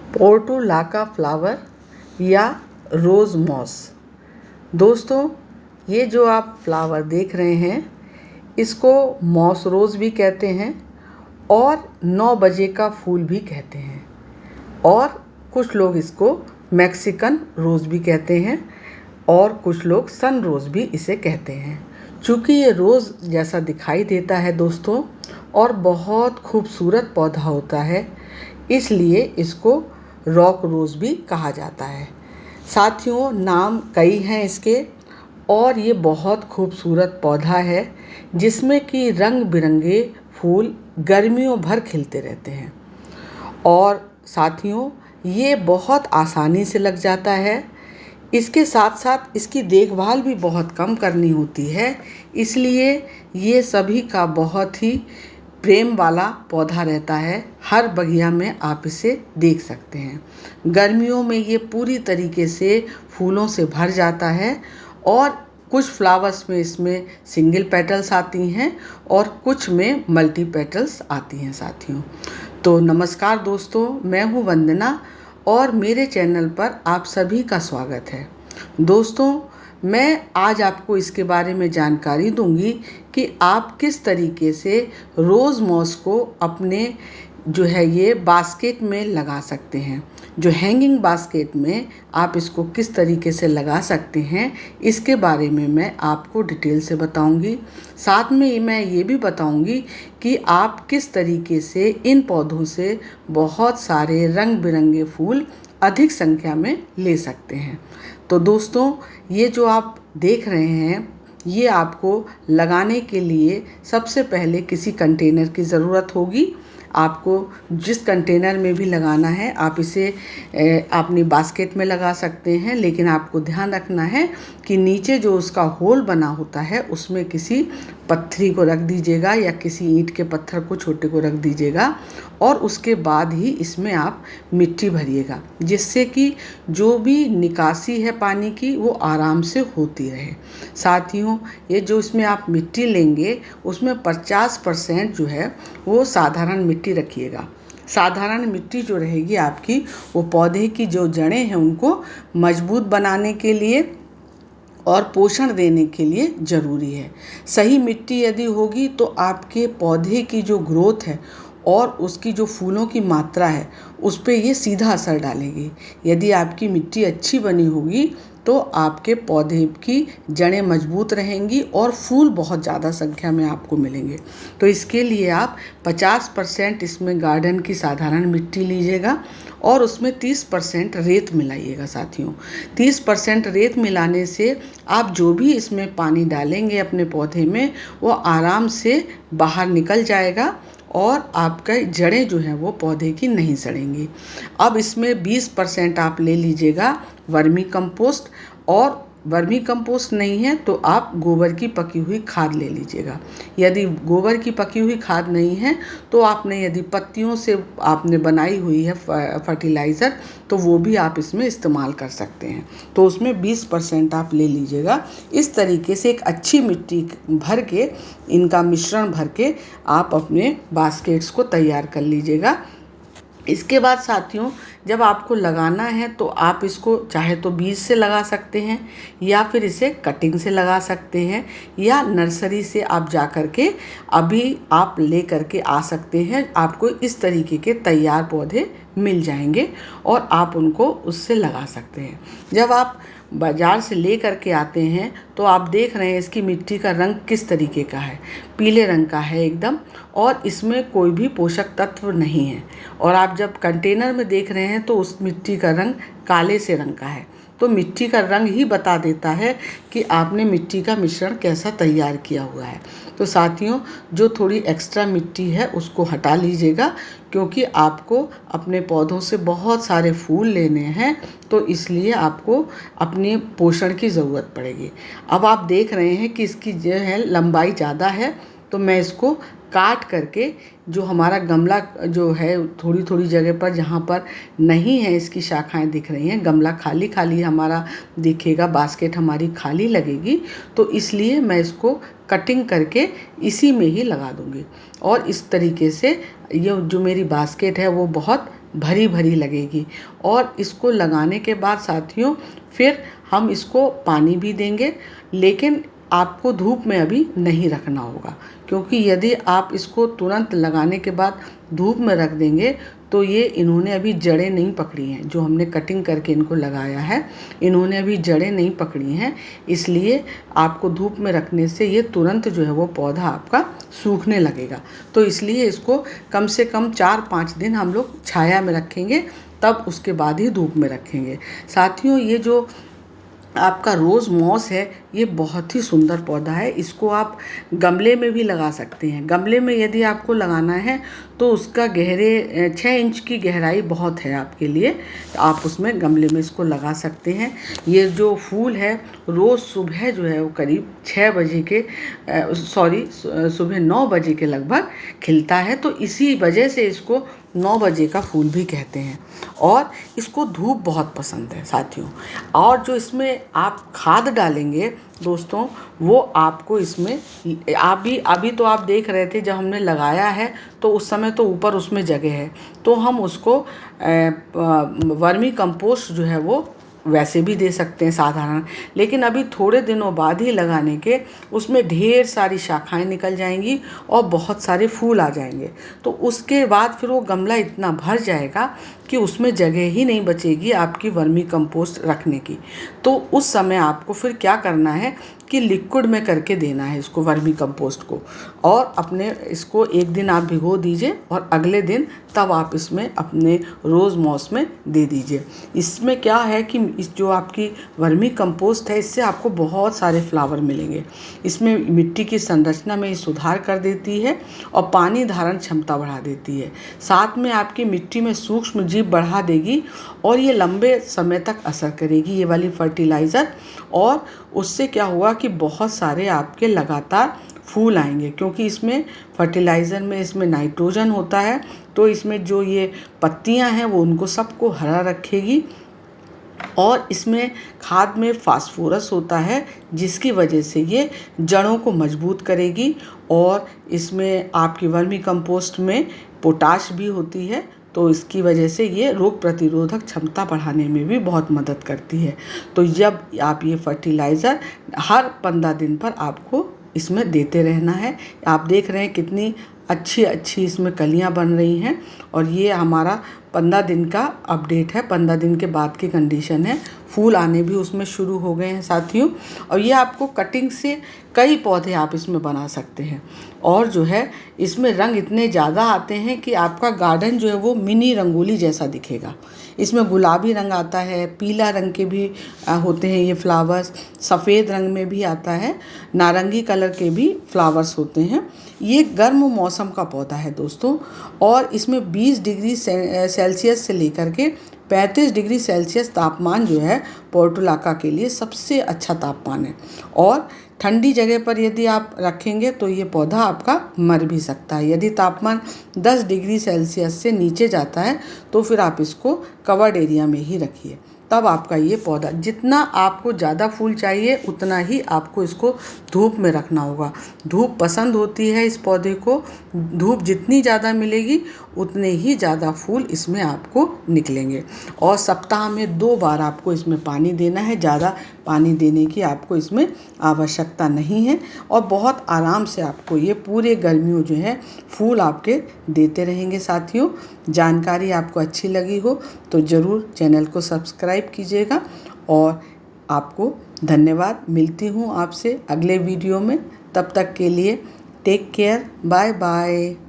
Portulaca flower या रोज़ moss. दोस्तों, ये जो आप फ्लावर देख रहे हैं इसको मॉस रोज़ भी कहते हैं और 9 बजे का फूल भी कहते हैं और कुछ लोग इसको मैक्सिकन रोज़ भी कहते हैं और कुछ लोग सन रोज़ भी इसे कहते हैं। चूँकि ये रोज़ जैसा दिखाई देता है दोस्तों और बहुत खूबसूरत पौधा होता है, इसलिए इसको रॉक रोज़ भी कहा जाता है। साथियों, नाम कई हैं इसके और ये बहुत खूबसूरत पौधा है जिसमें कि रंग बिरंगे फूल गर्मियों भर खिलते रहते हैं। और साथियों, ये बहुत आसानी से लग जाता है। इसके साथ साथ इसकी देखभाल भी बहुत कम करनी होती है, इसलिए ये सभी का बहुत ही प्रेम वाला पौधा रहता है। हर बगिया में आप इसे देख सकते हैं। गर्मियों में ये पूरी तरीके से फूलों से भर जाता है और कुछ फ्लावर्स में इसमें सिंगल पेटल्स आती हैं और कुछ में मल्टी पेटल्स आती हैं साथियों। तो नमस्कार दोस्तों, मैं हूँ वंदना और मेरे चैनल पर आप सभी का स्वागत है। दोस्तों, मैं आज आपको इसके बारे में जानकारी दूंगी कि आप किस तरीके से रोज़ मॉस को अपने जो है ये बास्केट में लगा सकते हैं। जो हैंगिंग बास्केट में आप इसको किस तरीके से लगा सकते हैं, इसके बारे में मैं आपको डिटेल से बताऊंगी। साथ में मैं ये भी बताऊंगी कि आप किस तरीके से इन पौधों से बहुत सारे रंग बिरंगे फूल अधिक संख्या में ले सकते हैं। तो दोस्तों, ये जो आप देख रहे हैं, ये आपको लगाने के लिए सबसे पहले किसी कंटेनर की ज़रूरत होगी। आपको जिस कंटेनर में भी लगाना है आप इसे अपनी बास्केट में लगा सकते हैं, लेकिन आपको ध्यान रखना है कि नीचे जो उसका होल बना होता है उसमें किसी पत्थरी को रख दीजिएगा या किसी ईंट के पत्थर को छोटे को रख दीजिएगा और उसके बाद ही इसमें आप मिट्टी भरिएगा, जिससे कि जो भी निकासी है पानी की वो आराम से होती रहे। साथियों, ये जो इसमें आप मिट्टी लेंगे उसमें 50% जो है वो साधारण मिट्टी रखिएगा। साधारण मिट्टी जो रहेगी आपकी, वो पौधे की जो जड़ें हैं उनको मजबूत बनाने के लिए और पोषण देने के लिए ज़रूरी है। सही मिट्टी यदि होगी तो आपके पौधे की जो ग्रोथ है और उसकी जो फूलों की मात्रा है उस पर ये सीधा असर डालेगी। यदि आपकी मिट्टी अच्छी बनी होगी तो आपके पौधे की जड़ें मजबूत रहेंगी और फूल बहुत ज़्यादा संख्या में आपको मिलेंगे। तो इसके लिए आप 50% इसमें गार्डन की साधारण मिट्टी लीजिएगा और उसमें 30% रेत मिलाइएगा साथियों। 30% रेत मिलाने से आप जो भी इसमें पानी डालेंगे अपने पौधे में वो आराम से बाहर निकल जाएगा और आपका जड़ें जो हैं वो पौधे की नहीं सड़ेंगी। अब इसमें 20% आप ले लीजिएगा वर्मी कंपोस्ट, और वर्मी कंपोस्ट नहीं है तो आप गोबर की पकी हुई खाद ले लीजिएगा। यदि गोबर की पकी हुई खाद नहीं है तो आपने यदि पत्तियों से आपने बनाई हुई है फर्टिलाइज़र तो वो भी आप इसमें इस्तेमाल कर सकते हैं। तो उसमें 20% आप ले लीजिएगा। इस तरीके से एक अच्छी मिट्टी भर के, इनका मिश्रण भर के आप अपने बास्केट्स को तैयार कर लीजिएगा। इसके बाद साथियों, जब आपको लगाना है तो आप इसको चाहे तो बीज से लगा सकते हैं या फिर इसे कटिंग से लगा सकते हैं या नर्सरी से आप जा कर के अभी आप ले कर के आ सकते हैं। आपको इस तरीके के तैयार पौधे मिल जाएंगे और आप उनको उससे लगा सकते हैं। जब आप बाज़ार से ले करके आते हैं तो आप देख रहे हैं इसकी मिट्टी का रंग किस तरीके का है, पीले रंग का है एकदम, और इसमें कोई भी पोषक तत्व नहीं है। और आप जब कंटेनर में देख रहे हैं तो उस मिट्टी का रंग काले से रंग का है। तो मिट्टी का रंग ही बता देता है कि आपने मिट्टी का मिश्रण कैसा तैयार किया हुआ है। तो साथियों, जो थोड़ी एक्स्ट्रा मिट्टी है उसको हटा लीजिएगा, क्योंकि आपको अपने पौधों से बहुत सारे फूल लेने हैं, तो इसलिए आपको अपने पोषण की ज़रूरत पड़ेगी। अब आप देख रहे हैं कि इसकी जो है लंबाई ज़्यादा है, तो मैं इसको काट करके जो हमारा गमला जो है थोड़ी थोड़ी जगह पर जहाँ पर नहीं है इसकी शाखाएं दिख रही हैं, गमला खाली खाली हमारा दिखेगा, बास्केट हमारी खाली लगेगी, तो इसलिए मैं इसको कटिंग करके इसी में ही लगा दूंगी। और इस तरीके से ये जो मेरी बास्केट है वो बहुत भरी भरी लगेगी। और इसको लगाने के बाद साथियों फिर हम इसको पानी भी देंगे, लेकिन आपको धूप में अभी नहीं रखना होगा, क्योंकि यदि आप इसको तुरंत लगाने के बाद धूप में रख देंगे तो ये इन्होंने अभी जड़ें नहीं पकड़ी हैं। जो हमने कटिंग करके इनको लगाया है, इन्होंने अभी जड़ें नहीं पकड़ी हैं, इसलिए आपको धूप में रखने से ये तुरंत जो है वो पौधा आपका सूखने लगेगा। तो इसलिए इसको कम से कम 4-5 दिन हम लोग छाया में रखेंगे, तब उसके बाद ही धूप में रखेंगे। साथियों, ये जो आपका रोज़ मॉस है, ये बहुत ही सुंदर पौधा है। इसको आप गमले में भी लगा सकते हैं। गमले में यदि आपको लगाना है तो उसका 6 इंच की गहराई बहुत है आपके लिए, तो आप उसमें गमले में इसको लगा सकते हैं। ये जो फूल है रोज़ सुबह जो है वो करीब 6 बजे के सुबह 9 बजे के लगभग खिलता है, तो इसी वजह से इसको 9 बजे का फूल भी कहते हैं। और इसको धूप बहुत पसंद है साथियों। और जो इसमें आप खाद डालेंगे दोस्तों, वो आपको इसमें अभी तो आप देख रहे थे जब हमने लगाया है तो उस समय तो ऊपर उसमें जगह है, तो हम उसको वर्मी कंपोस्ट जो है वो वैसे भी दे सकते हैं साधारण, लेकिन अभी थोड़े दिनों बाद ही लगाने के उसमें ढेर सारी शाखाएं निकल जाएंगी और बहुत सारे फूल आ जाएंगे। तो उसके बाद फिर वो गमला इतना भर जाएगा कि उसमें जगह ही नहीं बचेगी आपकी वर्मी कंपोस्ट रखने की। तो उस समय आपको फिर क्या करना है कि लिक्विड में करके देना है इसको, वर्मी कंपोस्ट को, और अपने इसको एक दिन आप भिगो दीजिए और अगले दिन तब आप इसमें अपने रोज़ मॉस में दे दीजिए। इसमें क्या है कि इस जो आपकी वर्मी कंपोस्ट है, इससे आपको बहुत सारे फ्लावर मिलेंगे। इसमें मिट्टी की संरचना में सुधार कर देती है और पानी धारण क्षमता बढ़ा देती है। साथ में आपकी मिट्टी में सूक्ष्म जीव बढ़ा देगी और ये लंबे समय तक असर करेगी ये वाली फर्टिलाइज़र। और उससे क्या हुआ कि बहुत सारे आपके लगातार फूल आएंगे, क्योंकि इसमें फर्टिलाइज़र में इसमें नाइट्रोजन होता है, तो इसमें जो ये पत्तियां हैं वो उनको सबको हरा रखेगी। और इसमें खाद में फास्फोरस होता है, जिसकी वजह से ये जड़ों को मजबूत करेगी। और इसमें आपकी वर्मी कंपोस्ट में पोटाश भी होती है, तो इसकी वजह से ये रोग प्रतिरोधक क्षमता बढ़ाने में भी बहुत मदद करती है। तो जब आप ये फर्टिलाइज़र हर 15 दिन पर आपको इसमें देते रहना है। आप देख रहे हैं कितनी अच्छी अच्छी इसमें कलियां बन रही हैं, और ये हमारा 15 दिन का अपडेट है, 15 दिन के बाद की कंडीशन है। फूल आने भी उसमें शुरू हो गए हैं साथियों। और ये आपको कटिंग से कई पौधे आप इसमें बना सकते हैं। और जो है इसमें रंग इतने ज़्यादा आते हैं कि आपका गार्डन जो है वो मिनी रंगोली जैसा दिखेगा। इसमें गुलाबी रंग आता है, पीला रंग के भी होते हैं ये फ्लावर्स, सफ़ेद रंग में भी आता है, नारंगी कलर के भी फ्लावर्स होते हैं। ये गर्म मौसम का पौधा है दोस्तों, और इसमें 20 डिग्री सेल्सियस से लेकर के 35 डिग्री सेल्सियस तापमान जो है पोर्टुलाका के लिए सबसे अच्छा तापमान है। और ठंडी जगह पर यदि आप रखेंगे तो ये पौधा आपका मर भी सकता है। यदि तापमान 10 डिग्री सेल्सियस से नीचे जाता है तो फिर आप इसको कवर्ड एरिया में ही रखिए, तब आपका ये पौधा, जितना आपको ज़्यादा फूल चाहिए उतना ही आपको इसको धूप में रखना होगा। धूप पसंद होती है इस पौधे को, धूप जितनी ज़्यादा मिलेगी उतने ही ज़्यादा फूल इसमें आपको निकलेंगे। और सप्ताह में 2 बार आपको इसमें पानी देना है, ज़्यादा पानी देने की आपको इसमें आवश्यकता नहीं है। और बहुत आराम से आपको ये पूरे गर्मियों जो है फूल आपके देते रहेंगे साथियों। जानकारी आपको अच्छी लगी हो तो ज़रूर चैनल को सब्सक्राइब कीजिएगा। और आपको धन्यवाद। मिलती हूँ आपसे अगले वीडियो में, तब तक के लिए टेक केयर, बाय बाय।